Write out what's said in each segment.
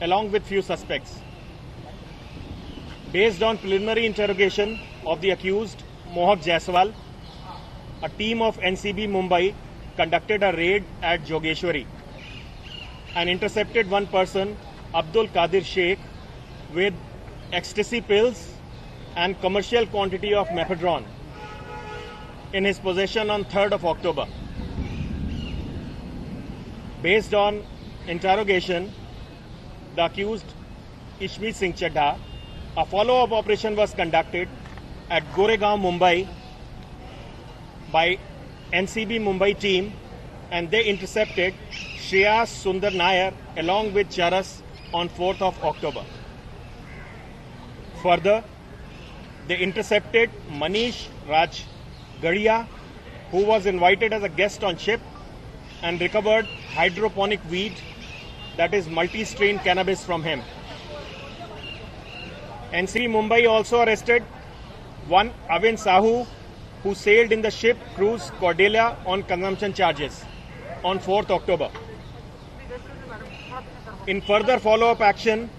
along with few suspects. Based on preliminary interrogation of the accused, Mohak Jaiswal, a team of NCB Mumbai conducted a raid at Jogeshwari and intercepted one person, Abdul Qadir Sheikh, with ecstasy pills and commercial quantity of methadone in his possession on 3rd of October. Based on interrogation, the accused Ishmeet Singh Chadha, a follow-up operation was conducted at Goregaon, Mumbai by NCB Mumbai team, and they intercepted Shreyas Sundar Nair along with Charas on 4th of October. Further, they intercepted Manish Raj Gadia, who was invited as a guest on ship, and recovered hydroponic weed, that is multi-strain cannabis, from him. NCB Mumbai also arrested one Avin Sahu, who sailed in the ship cruise Cordelia on consumption charges on 4th October. In further follow-up action,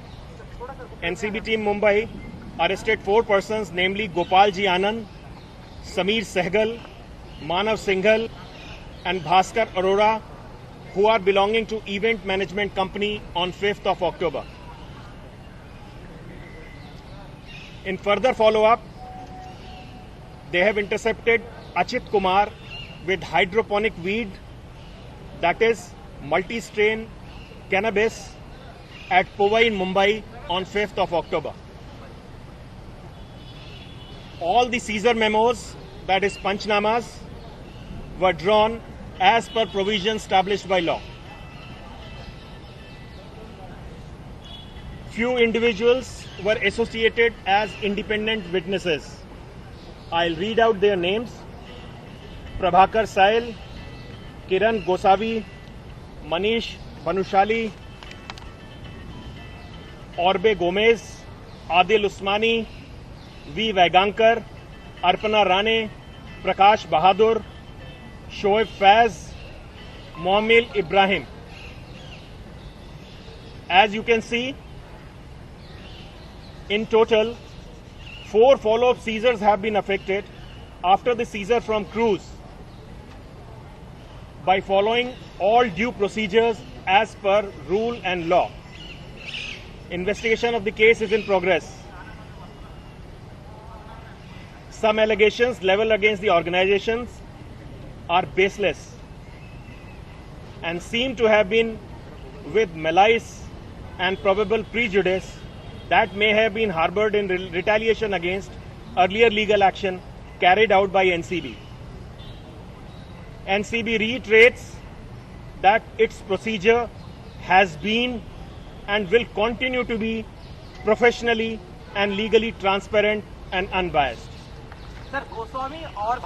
NCB team Mumbai arrested 4 persons, namely Gopal Ji Anand, Samir Sehgal, Manav Singhal, and Bhaskar Arora, who are belonging to Event Management Company on 5th of October. In further follow-up, they have intercepted Achit Kumar with hydroponic weed, that is multi-strain cannabis, at Powai in Mumbai on 5th of October. All the seizure memos, that is panchnamas, were drawn as per provisions established by law. Few individuals were associated as independent witnesses. I'll read out their names: Prabhakar Sail, Kiran Gosavi, Manish Bhanushali, Orbe Gomez, Adil Usmani, V. Vaigankar, Arpana Rane, Prakash Bahadur, Shoaib Faiz, Mohammed Ibrahim. As you can see, in total, 4 follow-up seizures have been effected after the seizure from cruise by following all due procedures as per rule and law. Investigation of the case is in progress. Some allegations leveled against the organizations are baseless and seem to have been with malice and probable prejudice that may have been harbored in retaliation against earlier legal action carried out by NCB. NCB reiterates that its procedure has been and will continue to be professionally and legally transparent and unbiased. Sir Goswami और